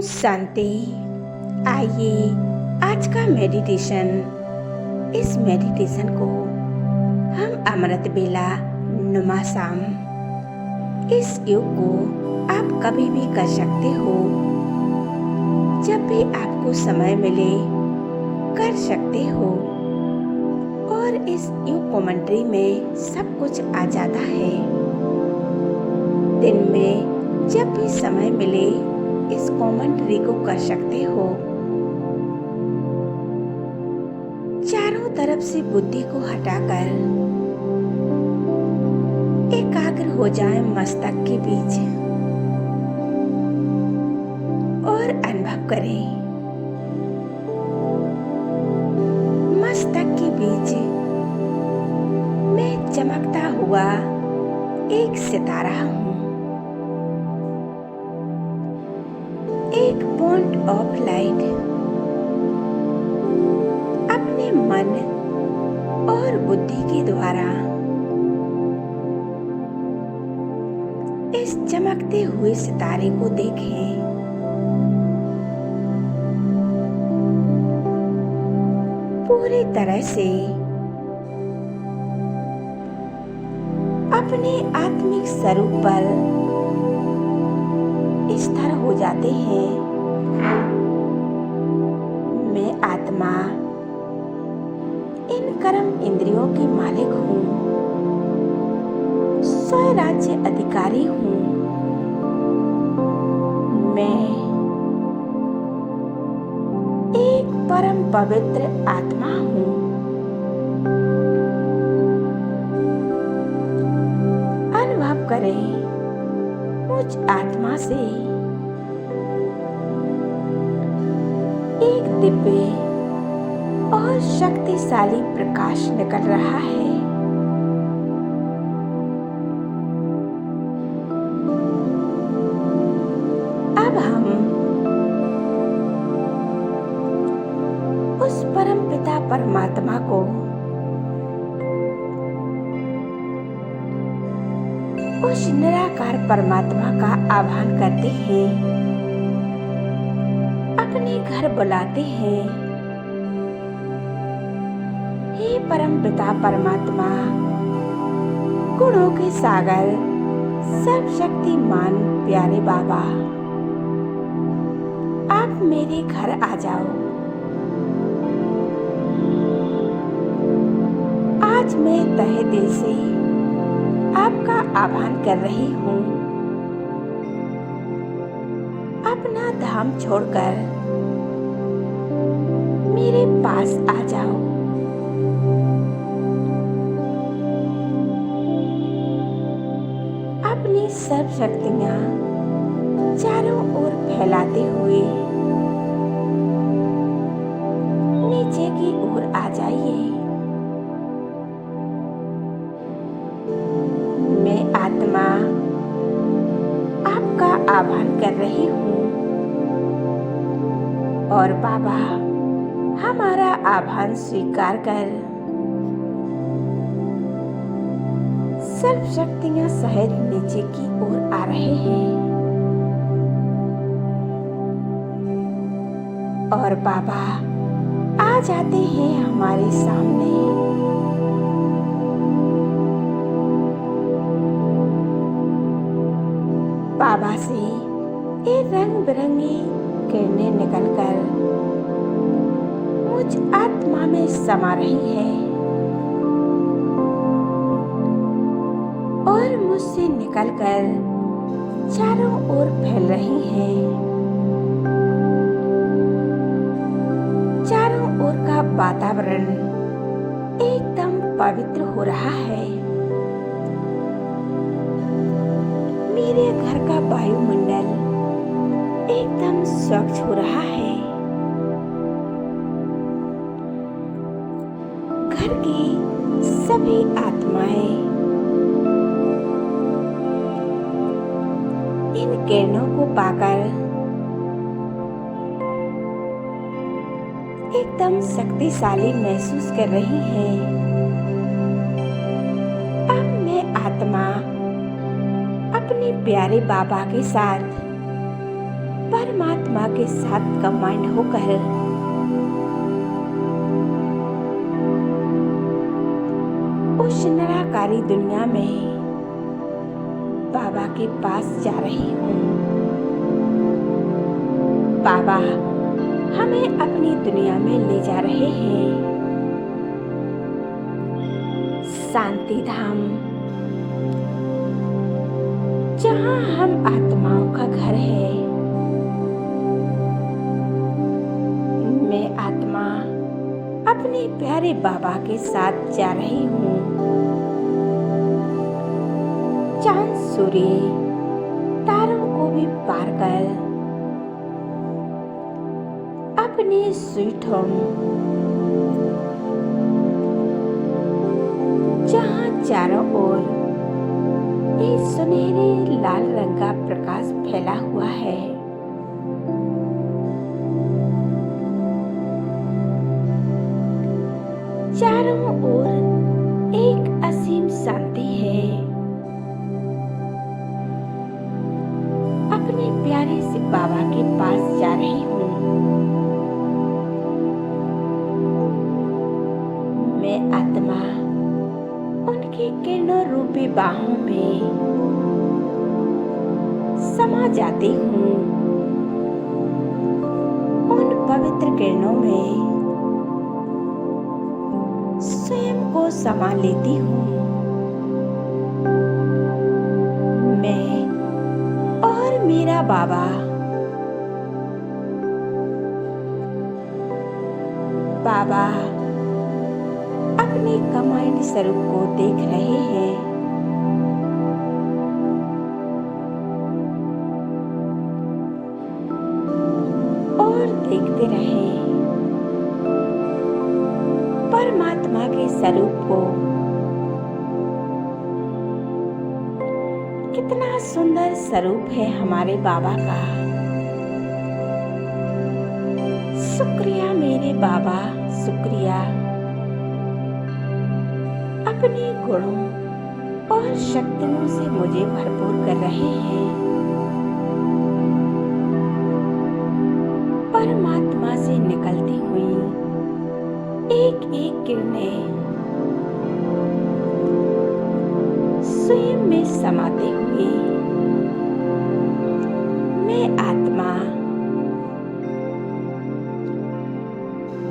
शांति। आइए आज का मेडिटेशन, इस मेडिटेशन को हम अमृत बेला नुमा शाम, इस योग को आप कभी भी कर सकते हो, जब भी आपको समय मिले कर सकते हो। और इस योग कमेंट्री में सब कुछ आ जाता है। दिन में जब भी समय मिले इस कमेंट्री को कर सकते हो। चारों तरफ से बुद्धि को हटाकर एकाग्र हो जाए मस्तक के बीच और अनुभव करें मस्तक के बीच मैं चमकता हुआ एक सितारा हूँ, एक पॉइंट ऑफ लाइट अपने मन और बुद्धि के द्वारा इस चमकते हुए सितारे को देखें। पूरी तरह से अपने आत्मिक स्वरूप पर स्थिर हो जाते हैं। मैं आत्मा इन कर्म इंद्रियों की मालिक हूँ, स्वराज्य अधिकारी हूँ। मैं एक परम पवित्र आत्मा हूँ। अनुभव करें मुझ आत्मा से एक दिव्य और शक्तिशाली प्रकाश निकल रहा है। अब हम उस परम पिता परमात्मा को, उस निराकार परमात्मा का आह्वान करते हैं, अपने घर बुलाते हैं। हे परम पिता परमात्मा, गुणों के सागर, सर्वशक्तिमान प्यारे बाबा, आप मेरे घर आ जाओ। आज मैं तहे दिल से आपका आह्वान कर रही हूँ। अपना धाम छोड़कर मेरे पास आ जाओ। अपनी सब शक्तियाँ चारों ओर फैलाते हुए नीचे की ओर आ जाइए। मैं आत्मा आपका आह्वान कर रही हूँ और बाबा हमारा आह्वान स्वीकार कर सर्व शक्तियाँ सहित नीचे की ओर आ रहे हैं। और बाबा आ जाते हैं हमारे सामने। बाबा से ये रंग बिरंगी किरणें निकलकर मुझ आत्मा में समा रही है और मुझसे निकलकर चारों ओर फैल रही है। चारों ओर का वातावरण एकदम पवित्र हो रहा है। मेरे घर का वायुमंडल एकदम स्वच्छ हो रहा है। घर की सभी आत्माएं इन किरणों को पाकर एकदम शक्तिशाली महसूस कर रही हैं। अब मैं आत्मा अपने प्यारे बाबा के साथ परमात्मा के साथ कंबाइंड होकर उस निराकारी दुनिया में बाबा के पास जा रही हूँ। बाबा हमें अपनी दुनिया में ले जा रहे हैं, शांति धाम, जहाँ हम आत्माओं का घर है। मैं आत्मा अपने प्यारे बाबा के साथ जा रही हूँ। चांद सूर्य तारों को भी पार कर अपने स्वीट होम, जहाँ चारों ओर एक सुनहरे लाल रंग का प्रकाश फैला हुआ है। चारों ओर एक असीम शांति है। अपने प्यारे से बाबा के पास जा रही हूँ। मैं आत्मा उनकी किरणों रूपी बाहों में समा जाती हूँ। उन पवित्र किरणों में स्वयं को समा लेती हूँ। मैं और मेरा बाबा अपने कमांड स्वरूप को देख रहे हैं। और देखते रहे परमात्मा के स्वरूप को। कितना सुंदर स्वरूप है हमारे बाबा का। शुक्रिया मेरे बाबा, शुक्रिया। अपने गुणों और शक्तियों से मुझे भरपूर कर रहे हैं। परमात्मा से निकलती हुई एक एक किरणें स्वयं में समाते हुए मैं आत्मा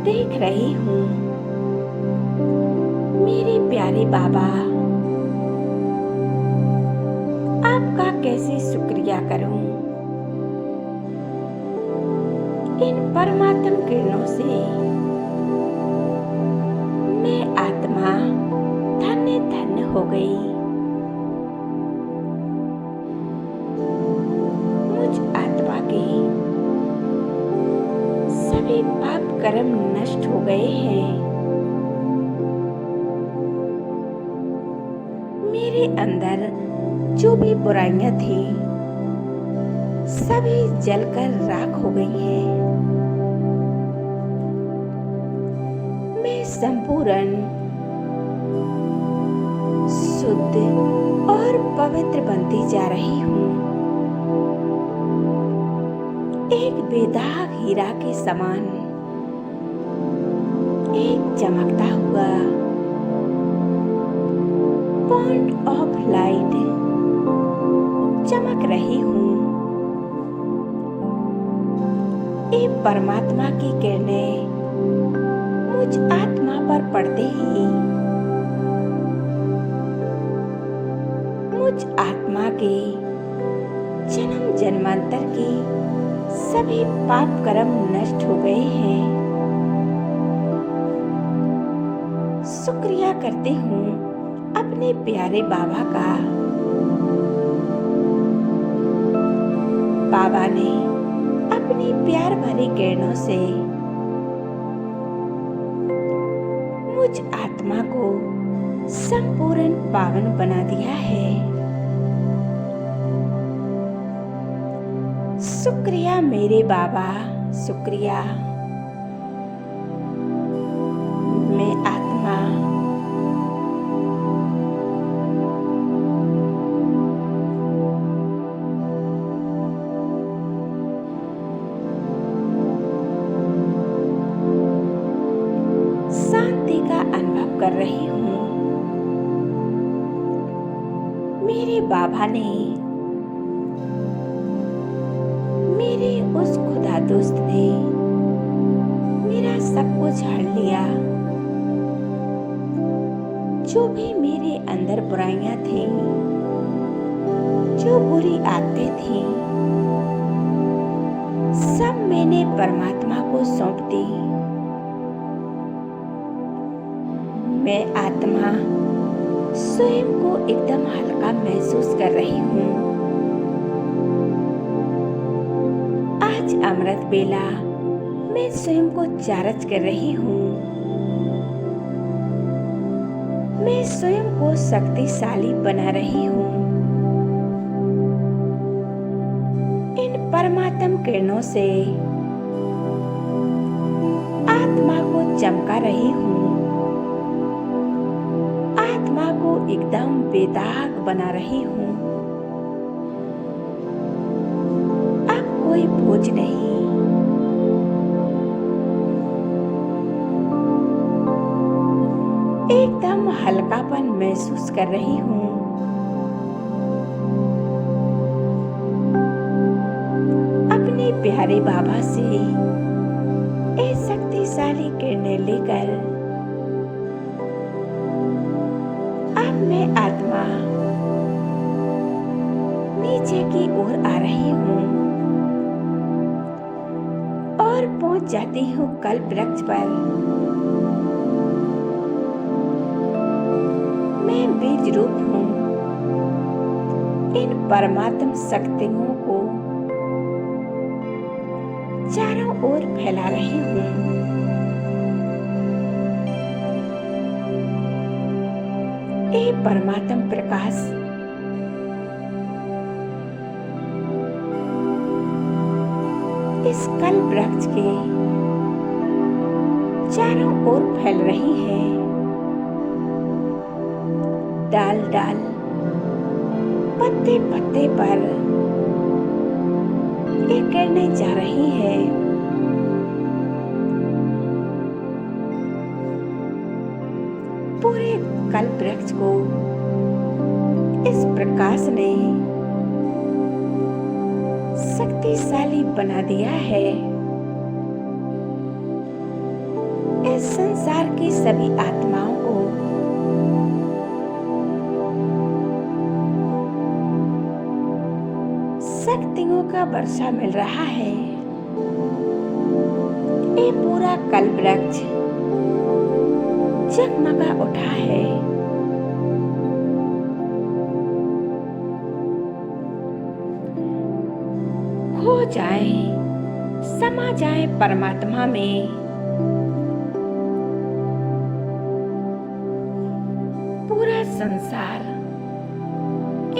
देख रही हूँ। मेरे प्यारे बाबा, आपका कैसे शुक्रिया करूं। इन परमात्म किरणों से मैं आत्मा धन्य धन्य हो गई। मुझ आत्मा के सभी पाप कर्म नष्ट हो गए हैं। मेरे अंदर जो भी बुराइयां थी सभी जलकर राख हो गई हैं। मैं संपूर्ण शुद्ध और पवित्र बनती जा रही हूँ। एक बेदाग हीरा के समान एक चमकता हुआ पॉइंट ऑफ लाइट चमक रही हूँ। ये परमात्मा की किरणें मुझ आत्मा पर पड़ते ही मुझ आत्मा के जन्म जन्मांतर के सभी पाप कर्म नष्ट हो गए हैं। शुक्रिया करती हूँ अपने प्यारे बाबा का। बाबा ने अपनी प्यार भरी किरणों से मुझ आत्मा को संपूर्ण पावन बना दिया है। शुक्रिया मेरे बाबा, शुक्रिया। मैं आत्मा रही हूँ। मेरे बाबा ने मेरे उस खुदा दोस्त ने मेरा सब कुछ हड़ लिया। जो भी मेरे अंदर बुराइयां थीं, जो बुरी आदतें थीं, सब मैंने परमात्मा को सौंप दी। मैं आत्मा स्वयं को एकदम हल्का महसूस कर रही हूँ। आज अमृत बेला मैं स्वयं को चार्ज कर रही हूँ। मैं स्वयं को शक्तिशाली बना रही हूँ। इन परमात्म किरणों से आत्मा को चमका रही हूँ। आत्मा को एकदम बेदाग बना रही हूँ। अब कोई बोझ नहीं। एकदम हल्कापन महसूस कर रही हूँ। अपने प्यारे बाबा से ये शक्तिशाली किरणें लेकर अब मैं आत्मा नीचे की ओर आ रही हूँ और पहुंच जाती हूँ कल्प वृक्ष पर। मैं बीज रूप हूँ। इन परमात्म शक्तियों को चारों ओर फैला रही हूँ। ये परमात्म प्रकाश इस कल्प वृक्ष के चारों ओर फैल रही है। डाल डाल, पत्ते पत्ते पर ये किरणें जा रही है। पूरे कल्प वृक्ष को इस प्रकाश ने शक्तिशाली बना दिया है। इस संसार की सभी आत्माओं को शक्तियों का वर्षा मिल रहा है। ये पूरा कल्प वृक्ष जगमगा उठा है। खो जाए, समा जाए परमात्मा में। पूरा संसार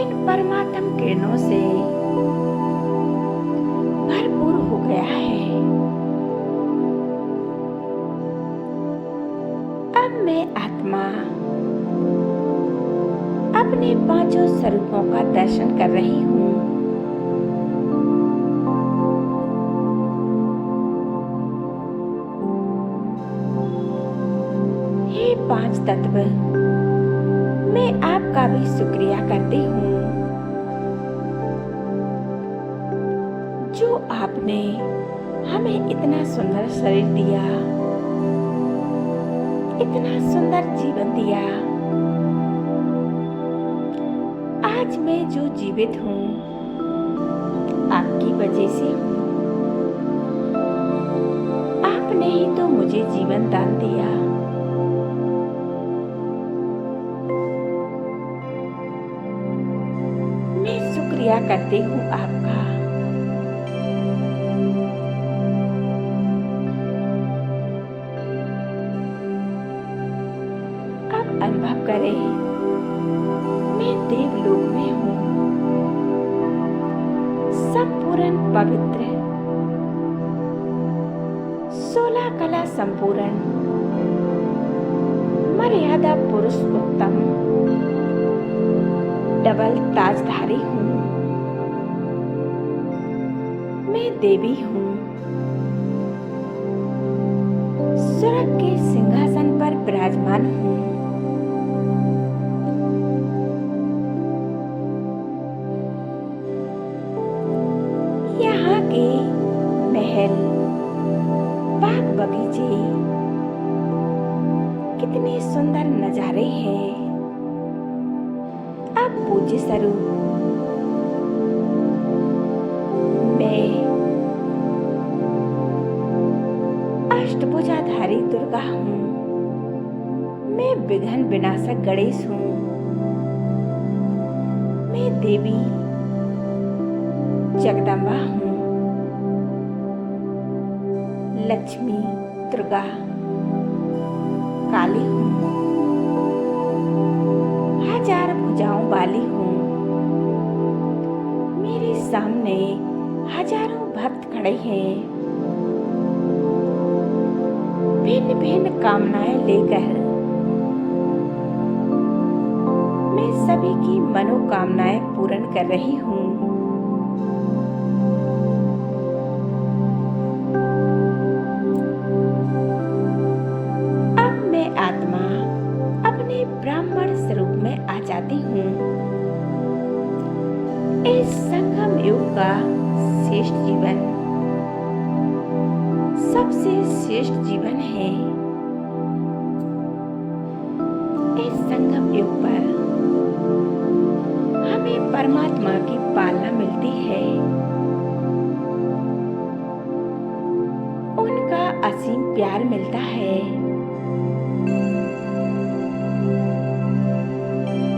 इन परमात्म किरणों से भरपूर हो गया है। अब मैं आत्मा अपने पांचों स्वरूपों का दर्शन कर रही हूँ। हे पांच तत्व, मैं आपका भी शुक्रिया करती हूँ जो आपने हमें इतना सुंदर शरीर दिया, इतना सुंदर जीवन दिया। आज मैं जो जीवित हूँ आपकी वजह से हूँ। आपने ही तो मुझे जीवन दान दिया। मैं शुक्रिया करती हूँ आपका। अब अनुभव करें, मैं देवलोक में हूँ, संपूर्ण पवित्र, 16 कला संपूर्ण, मर्यादा पुरुष उत्तम, डबल ताजधारी हूँ। मैं देवी हूँ, स्वर्ग के सिंहासन पर विराजमान हूँ। महल, बाग बगीचे, कितने सुंदर नजारे हैं। अब पूज्य स्वरूप मैं अष्टभुजाधारी दुर्गा हूँ। मैं विघ्न विनाशक गणेश हूँ। मैं देवी जगदम्बा हूँ। लक्ष्मी, दुर्गा, काली हूँ। हजार भुजाओं वाली हूँ। मेरे सामने हजारों भक्त खड़े हैं, भिन्न भिन्न कामनाएं लेकर। मैं सभी की मनोकामनाएं पूर्ण कर रही हूँ। अब मैं आत्मा अपने ब्राह्मण स्वरूप में आ जाती हूँ। इस संगम युग का श्रेष्ठ जीवन सबसे श्रेष्ठ जीवन है। इस संगम युग पर हमें परमात्मा की पालना मिलती है। उनका असीम प्यार मिलता है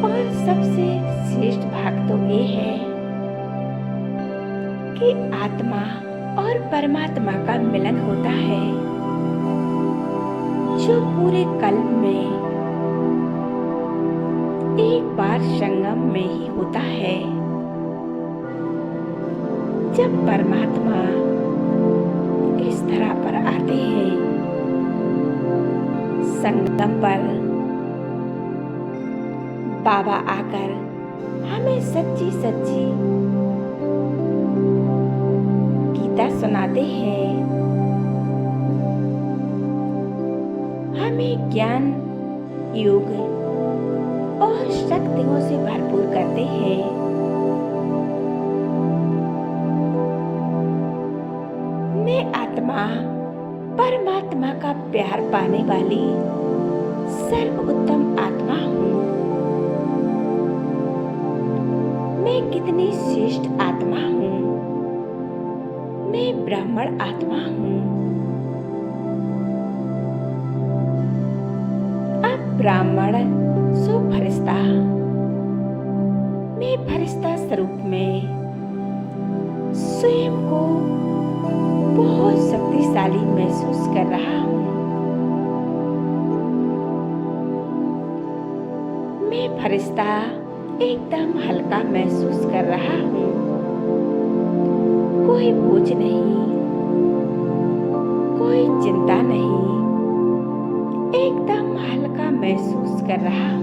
और सबसे श्रेष्ठ भाग तो ये है कि आत्मा और परमात्मा का मिलन होता है, जो पूरे कल्प में एक बार संगम में ही होता है। जब परमात्मा इस धरा पर आते हैं, संगम पर बाबा आकर हमें सच्ची सच्ची गीता सुनाते हैं, हमें ज्ञान, योग और शक्तियों से भरपूर करते हैं। मैं आत्मा परमात्मा का प्यार पाने वाली सर्वोत्तम आत्मा हूँ। मैं कितनी श्रेष्ठ आत्मा हूँ। मैं ब्राह्मण आत्मा हूँ। अब ब्राह्मण सो फरिश्ता। मैं फरिश्ता स्वरूप में स्वयं को बहुत शक्तिशाली महसूस कर रहा हूँ। मैं फरिश्ता एकदम हल्का महसूस कर रहा हूँ। कोई बोझ नहीं, कोई चिंता नहीं, एकदम हल्का महसूस कर रहा हूँ।